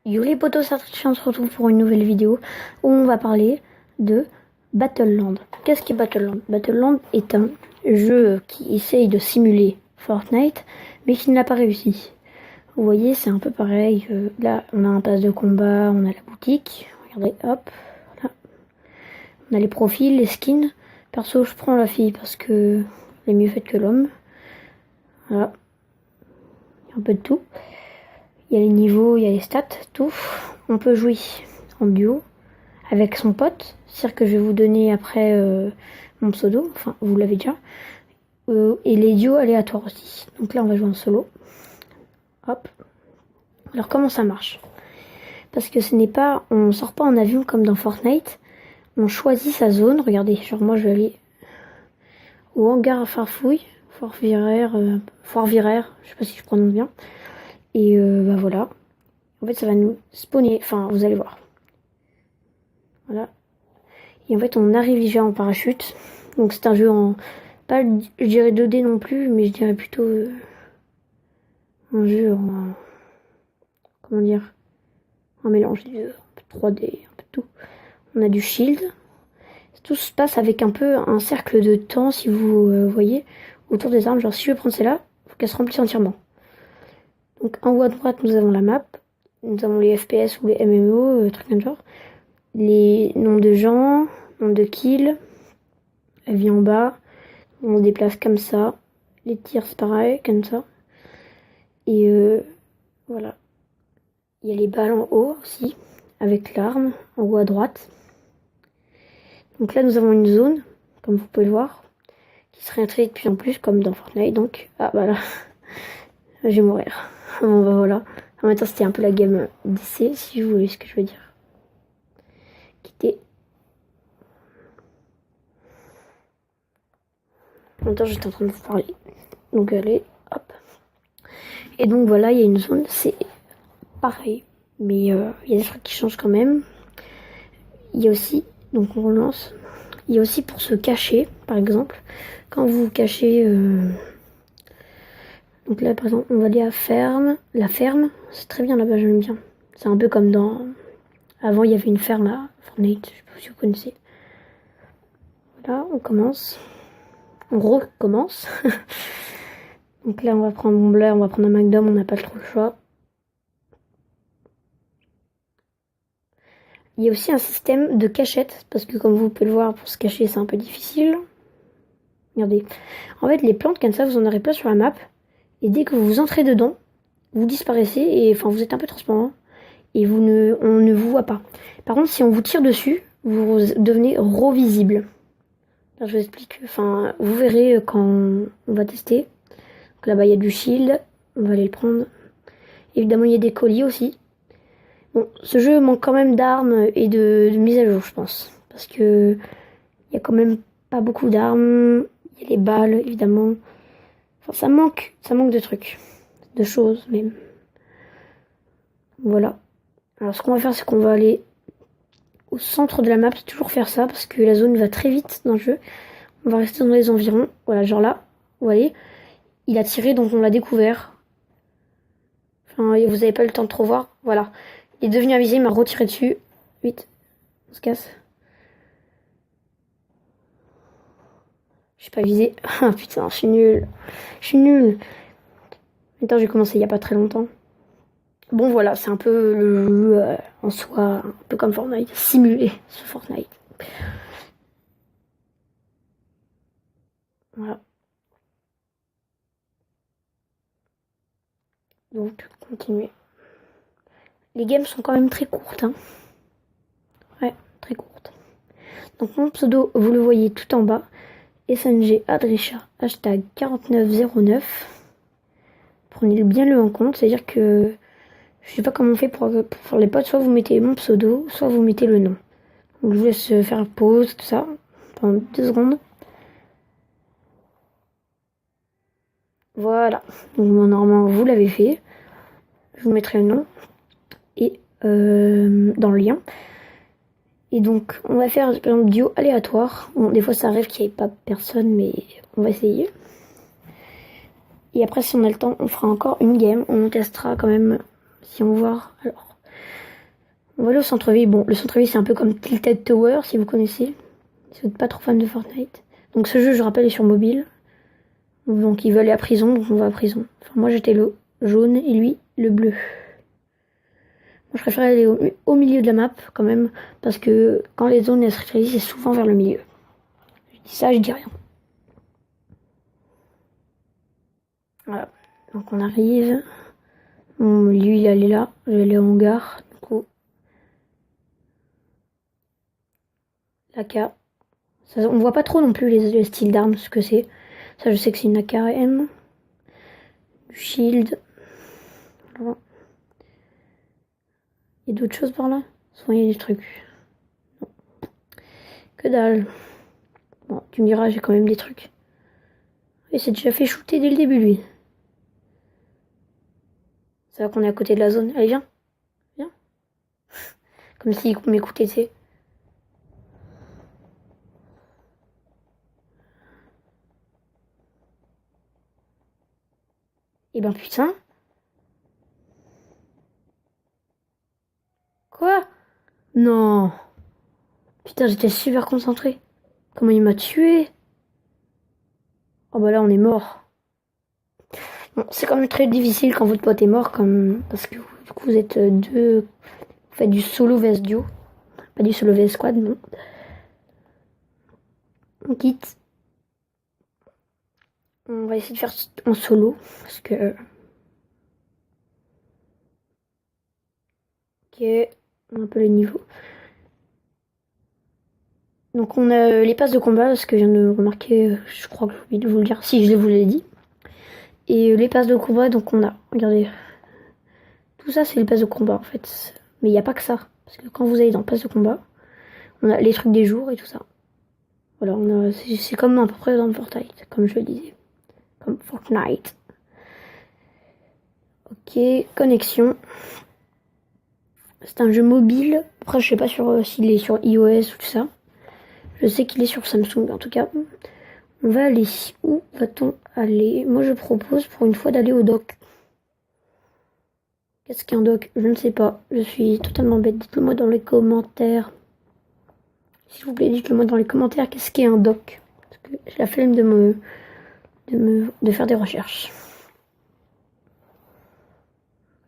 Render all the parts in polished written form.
Yo les potos, on se retrouve pour une nouvelle vidéo où on va parler de Battleland. Qu'est-ce qu'est Battleland? Battleland est un jeu qui essaye de simuler Fortnite, mais qui ne l'a pas réussi. Vous voyez, c'est un peu pareil. Là, on a un pass de combat, on a la boutique. Regardez, hop, là. On a les profils, les skins. Perso, je prends la fille parce que elle est mieux faite que l'homme. Voilà. Il y a un peu de tout. Il y a les niveaux, il y a les stats, tout. On peut jouer en duo avec son pote. C'est-à-dire que je vais vous donner après mon pseudo. Enfin, vous l'avez déjà. Et les duos aléatoires aussi. Donc là, on va jouer en solo. Hop. Alors, comment ça marche? Parce que ce n'est pas... On sort pas en avion comme dans Fortnite. On choisit sa zone. Regardez, genre moi, je vais aller au hangar à Farfouille. Fort-Viraire. Je sais pas si je prononce bien. Et bah voilà. En fait, ça va nous spawner. Enfin, vous allez voir. Voilà. Et en fait, on arrive déjà en parachute. Donc, c'est un jeu en... Pas, je dirais 2D non plus, mais je dirais plutôt... un jeu en... Comment dire? Un mélange des deux. Un peu 3D, un peu tout. On a du shield. Tout se passe avec un peu un cercle de temps, si vous voyez, autour des armes. Genre, si je veux prendre celle-là, il faut qu'elle se remplisse entièrement. Donc en haut à droite, nous avons la map, nous avons les FPS ou les MMO, trucs comme genre, les noms de gens, nombre de kills, la vie en bas, on se déplace comme ça, les tirs c'est pareil, comme ça, et voilà. Il y a les balles en haut aussi, avec l'arme, en haut à droite. Donc là nous avons une zone, comme vous pouvez le voir, qui se réinstalle de plus en plus, comme dans Fortnite, donc, ah bah là, je vais mourir. Bon bah voilà. En même temps c'était un peu la game d'essai, si vous voulez ce que je veux dire. Quitter. En même temps j'étais en train de vous parler. Donc allez, hop. Et donc voilà, il y a une zone, c'est pareil. Mais il y a des trucs qui changent quand même. Il y a aussi, donc on relance. Il y a aussi pour se cacher, par exemple. Quand vous vous cachez... Donc là, par exemple, on va aller à ferme. La ferme, c'est très bien là-bas, j'aime bien. C'est un peu comme dans... Avant, il y avait une ferme à Fortnite, je sais pas si vous connaissez. Voilà, on commence. On recommence. Donc là, on va prendre mon bleu, on va prendre un McDom, on n'a pas trop le choix. Il y a aussi un système de cachette, parce que comme vous pouvez le voir, pour se cacher, c'est un peu difficile. Regardez. En fait, les plantes comme ça, vous en aurez plein sur la map. Et dès que vous entrez dedans, vous disparaissez et enfin vous êtes un peu transparent et on ne vous voit pas. Par contre, si on vous tire dessus, vous devenez revisible. Alors, je vous explique. Enfin, vous verrez quand on va tester. Donc là-bas, il y a du shield. On va aller le prendre. Évidemment, il y a des colis aussi. Bon, ce jeu manque quand même d'armes et de mise à jour, je pense, parce que il y a quand même pas beaucoup d'armes. Il y a les balles, évidemment. Enfin, ça manque de trucs, de choses même. Voilà. Alors ce qu'on va faire, c'est qu'on va aller au centre de la map, c'est toujours faire ça, parce que la zone va très vite dans le jeu. On va rester dans les environs. Voilà, genre là, vous voyez, il a tiré, donc on l'a découvert. Enfin, vous n'avez pas le temps de trop voir. Voilà. Il est devenu invisible, il m'a retiré dessus. Vite, on se casse. Je suis pas visé. Ah putain, je suis nulle. Je suis nulle. Attends, j'ai commencé il y a pas très longtemps. Bon voilà, c'est un peu le jeu en soi, un peu comme Fortnite, simulé sur Fortnite. Voilà. Donc, continuer. Les games sont quand même très courtes, hein. Ouais, très courtes. Donc mon pseudo, vous le voyez tout en bas. SNG Adricha, hashtag 4909. Prenez bien le en compte, c'est-à-dire que je sais pas comment on fait pour faire les potes, soit vous mettez mon pseudo, soit vous mettez le nom. Donc je vous laisse faire pause, tout ça, pendant 2 secondes. Voilà, donc normalement vous l'avez fait. Je vous mettrai le nom et dans le lien. Et donc on va faire par exemple duo aléatoire. Bon, des fois ça arrive qu'il n'y ait pas personne, mais on va essayer. Et après, si on a le temps, on fera encore une game. On testera quand même si on voit. Alors, on va aller au centre-ville. Bon, le centre-ville, c'est un peu comme Tilted Tower, si vous connaissez. Si vous n'êtes pas trop fan de Fortnite. Donc ce jeu, je rappelle, est sur mobile. Donc il veut aller à prison, donc on va à prison. Enfin, moi, j'étais le jaune et lui, le bleu. Moi, je préfère aller au milieu de la map, quand même. Parce que quand les zones se réalisent, c'est souvent vers le milieu. Je dis ça, je dis rien. Voilà. Donc on arrive. Lui, il allait là. Je vais aller au hangar. Du coup. l'AK. On voit pas trop non plus les styles d'armes, ce que c'est. Ça, je sais que c'est une AKM. Du shield. Voilà. Il y a d'autres choses par là? Soit il y a des trucs. Non. Que dalle. Bon, tu me diras, j'ai quand même des trucs. Et c'est déjà fait shooter dès le début, lui. Ça va qu'on est à côté de la zone. Allez, viens. Viens. Comme s'il m'écoutait, tu sais. Eh ben putain. Quoi? Non. Putain, j'étais super concentré. Comment il m'a tué? Oh bah là, on est mort. Bon, c'est quand même très difficile quand votre pote est mort, comme parce que du coup vous êtes deux. Vous faites du solo vs duo. Pas du solo vs squad, non. On quitte. On va essayer de faire en solo. Parce que. Ok. On a un peu le niveau. Donc on a les passes de combat, ce que je viens de remarquer, je crois que j'ai oublié de vous le dire, si je vous l'ai dit. Et les passes de combat, donc on a, regardez, tout ça c'est les passes de combat en fait. Mais il n'y a pas que ça, parce que quand vous allez dans passes de combat, on a les trucs des jours et tout ça. Voilà, c'est comme à peu près dans Fortnite, comme je le disais. Comme Fortnite. Ok, connexion. C'est un jeu mobile, après je sais pas s'il est sur iOS ou tout ça. Je sais qu'il est sur Samsung en tout cas. On va aller. Où va-t-on aller? Moi, je propose pour une fois d'aller au dock. Qu'est-ce qu'un dock? Je ne sais pas. Je suis totalement bête. Dites-le moi dans les commentaires. S'il vous plaît, dites-le moi dans les commentaires. Qu'est-ce qu'est un dock? Parce que j'ai la flemme de faire des recherches.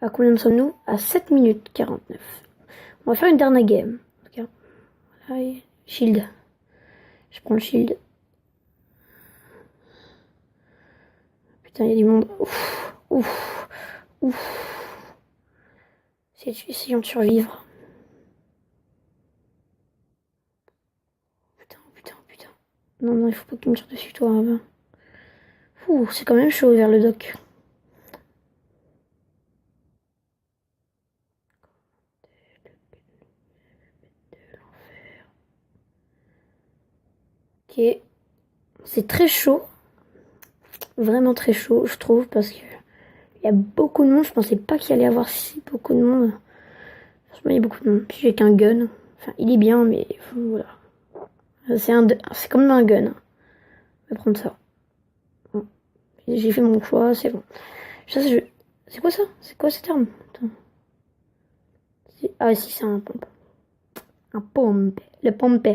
À combien en sommes-nous? À 7 minutes 49. On va faire une dernière game. En tout cas. Allez, shield. Je prends le shield. Putain, il y a du monde. Ouf. Ouf. Ouf. Essayons de survivre. Putain. Non, il faut pas qu'il me tire dessus, toi. Hein. Ouh, c'est quand même chaud vers le dock. Ok. C'est très chaud. Vraiment très chaud, je trouve, parce que il y a beaucoup de monde. Je pensais pas qu'il allait y avoir si beaucoup de monde. Franchement, il y a beaucoup de monde. Puis j'ai qu'un gun. Enfin, il est bien, mais voilà. C'est comme un gun. On va prendre ça. Bon. J'ai fait mon choix, c'est bon. C'est quoi ça? C'est quoi cette arme? Attends. Ah si, c'est un pompe. Un pompe. Le pompe.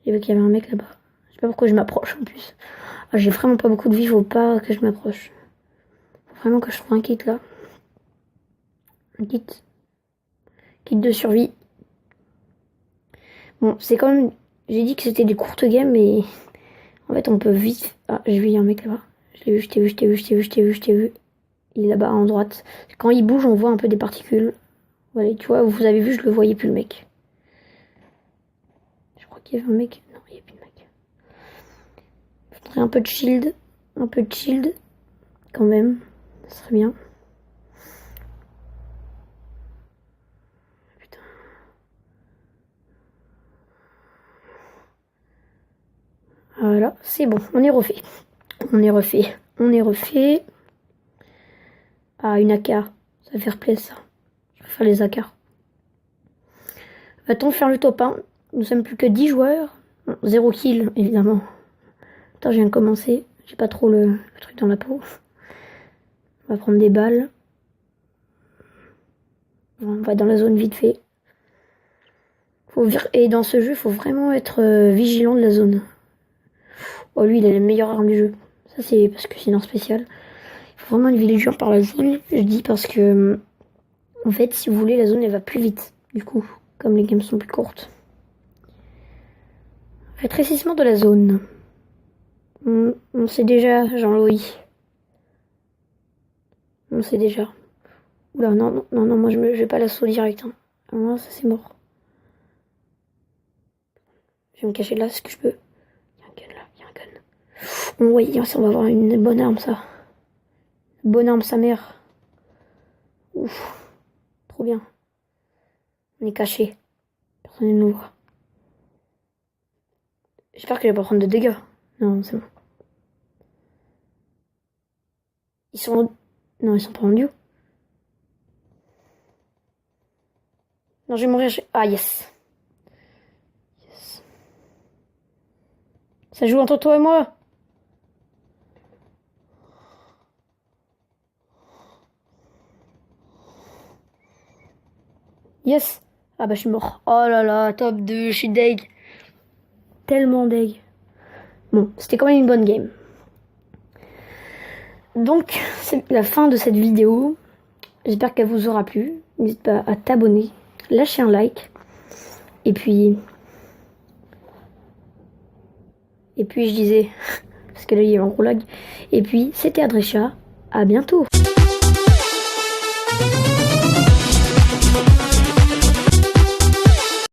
J'ai vu qu'il y avait un mec là-bas. Je sais pas pourquoi je m'approche en plus. Ah, j'ai vraiment pas beaucoup de vie, faut pas que je m'approche. Faut vraiment que je trouve un kit là. Un kit. Kit de survie. Bon, c'est quand même. J'ai dit que c'était des courtes games, mais en fait on peut vite. Ah, j'ai vu, il y a un mec là-bas. Je t'ai vu. Il est là-bas en droite. Quand il bouge, on voit un peu des particules. Voilà, tu vois, vous avez vu, je le voyais plus le mec. Je crois qu'il y avait un mec. Non, il n'y a plus de mec. Il faudrait un peu de shield. Un peu de shield. Quand même. Ça serait bien. Putain. Voilà, c'est bon. On est refait. On est refait. Ah, une AK. Ça va faire plaisir, ça. Je vais faire les AK. Va-t-on faire le top 1? Nous sommes plus que 10 joueurs. Bon, 0 kill, évidemment. Attends, je viens de commencer. J'ai pas trop le truc dans la peau. On va prendre des balles. On va dans la zone vite fait. Et dans ce jeu, il faut vraiment être vigilant de la zone. Oh, lui, il a la meilleure arme du jeu. Ça, c'est parce que c'est une arme spéciale. Il faut vraiment être vigilant par la zone. Je dis parce que, en fait, si vous voulez, la zone, elle va plus vite. Du coup, comme les games sont plus courtes. Rétrécissement de la zone. On sait déjà, Jean-Louis. On sait déjà. Oula, non, moi je vais pas l'assaut direct. Hein. Non, ça c'est mort. Je vais me cacher là, ce que je peux. Il y a un gun là, il y a un gun. Oh, ouais, on va avoir une bonne arme ça. Bonne arme sa mère. Ouf. Trop bien. On est caché. Personne ne nous voit. J'espère que je vais pas prendre de dégâts. Non, c'est bon. Ils sont... Non, ils sont pas en duo. Non, je vais mourir. Ah, yes. Yes. Ça joue entre toi et moi. Yes. Ah bah je suis mort. Oh là là, top 2, je suis deg. Tellement deg. Bon, c'était quand même une bonne game. Donc, c'est la fin de cette vidéo. J'espère qu'elle vous aura plu. N'hésite pas à t'abonner, lâcher un like. Et puis je disais, parce que là il y a un gros lag. Et puis, c'était Adresha. À bientôt.